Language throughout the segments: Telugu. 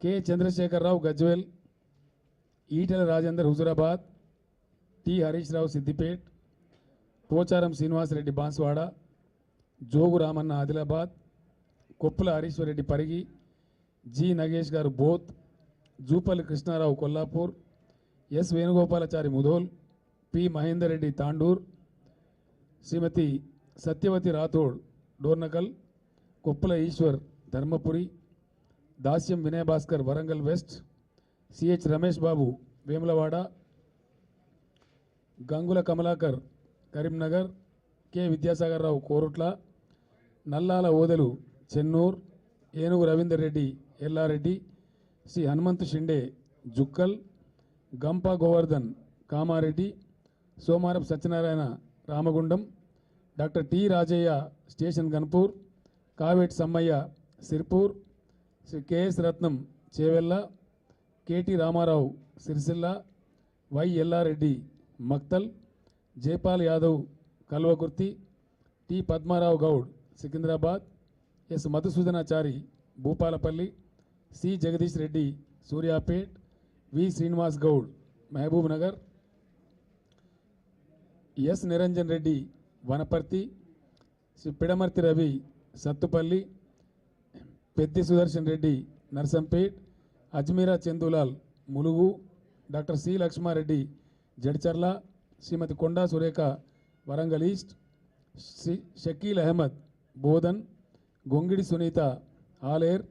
K Chandrashekhararao Gajwel, Etela Rajender Huzurabad, T Harish Rao Siddipet, Pocharam Srinivasareddy Banswada, Jogu Ramanna Adilabad, Koppula Harishwarreddy Parigi, G Nagesh garu Boath, Jupally Krishnarao Kollapur, S Venugopalachari Mudhole, P Mahender Reddy Tandur, Srimathi Satyavathi Rathod Dornakal, Koppula Eshwar Dharmapuri, Dasyam Vinay Bhaskar Warangal west, CH Ramesh Babu Vemulawada, Gangula Kamalakar Karimnagar, K Vidyasagar Rao Korutla, Nallala Odelu Chennur, Enugu Ravinder Reddy Yellareddy, Sri Hanumanthu Shinde Jukkal, Gampa Govardhan Kamareddy, Somarapu Satyanarayana Ramagundam, doctor T Rajaiah station Ghanpur, Kaveti Sammaiah Sirpur, Shri KS Ratnam Chevella, KT Ramarao Sircilla, Y Yellareddy Makthal, Jaipal Yadav Kalwakurthy, T Padmarao Goud Secunderabad, S Madhusudhanachari Bhupalpally, C Jagadish Reddy Suryapet, V Srinivas Goud Mahabubnagar, S Niranjan Reddy Wanaparthy, Shri Pidamarthi Ravi Sathupalli, Peddi Sudarshan Reddy Narsampet, Ajmeera Chandulal Mulugu, doctor C Laxmareddy Jadcherla, Shrimati Konda Surekha Warangal east, Shri Shakeel Ahmed Bodhan, Gongidi Sunitha Aler,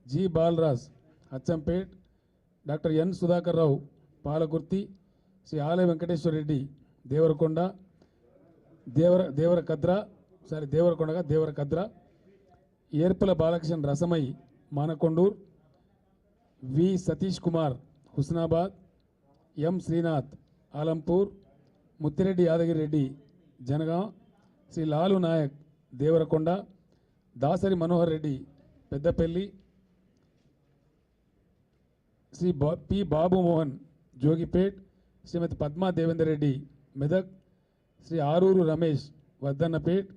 G Balaraj Achampet, doctor N Sudhakar Rao Palakurthi, Sri Alaya Venkateswara Reddy Devarakonda, Devarakonda, Erpula Balakrishna Rasamayi Manakondur, V Satish Kumar Husnabad, M Srinath Alampur, Muthireddy Yadagiri Reddy Jangaon, Sri Lalu Naik Devarakonda, Dasari Manohar Reddy Peddapalli, Sri P Babu Mohan Jogipet, Srimathi Padma Devender Reddy Medak, Sri Aruri Ramesh Wardhannapet,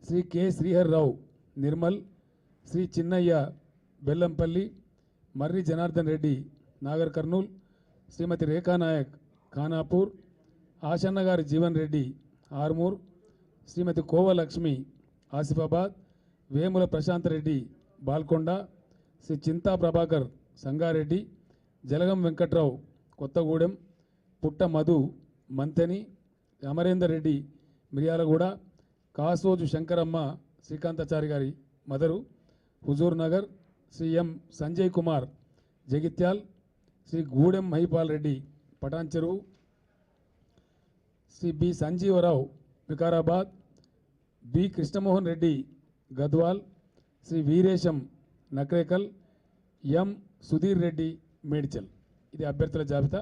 Sri K Srihar Rao Nirmal, Sri Chinnaiah Bellampalli, Marri Janardhan Reddy Nagar Kurnool, Srimathi Rekhanaik Khanapur, Ashanna గారి జీవన్ రెడ్డి ఆర్మూర్, శ్రీమతి కోవలక్ష్మి ఆసిఫాబాద్, వేముల ప్రశాంత్ రెడ్డి బాల్కొండ, శ్రీ చింతా ప్రభాకర్ సంగారెడ్డి, జలగం వెంకట్రావు కొత్తగూడెం, పుట్ట మధు మంతెని, అమరేందర్ రెడ్డి మిర్యాలగూడ, కాసోజు శంకరమ్మ శ్రీకాంతాచారి గారి మదరు హుజూర్ నగర్, శ్రీ ఎం సంజయ్ కుమార్ జగిత్యాల్, శ్రీ గూడెం మహిపాల్ రెడ్డి పటాన్ చెరువు, శ్రీ బి సంజీవరావు వికారాబాద్, బి కృష్ణమోహన్ రెడ్డి గద్వాల్, శ్రీ వీరేశం నక్రేకల్, ఎం సుధీర్ రెడ్డి మేడ్చల్. ఇది అభ్యర్థుల జాబితా.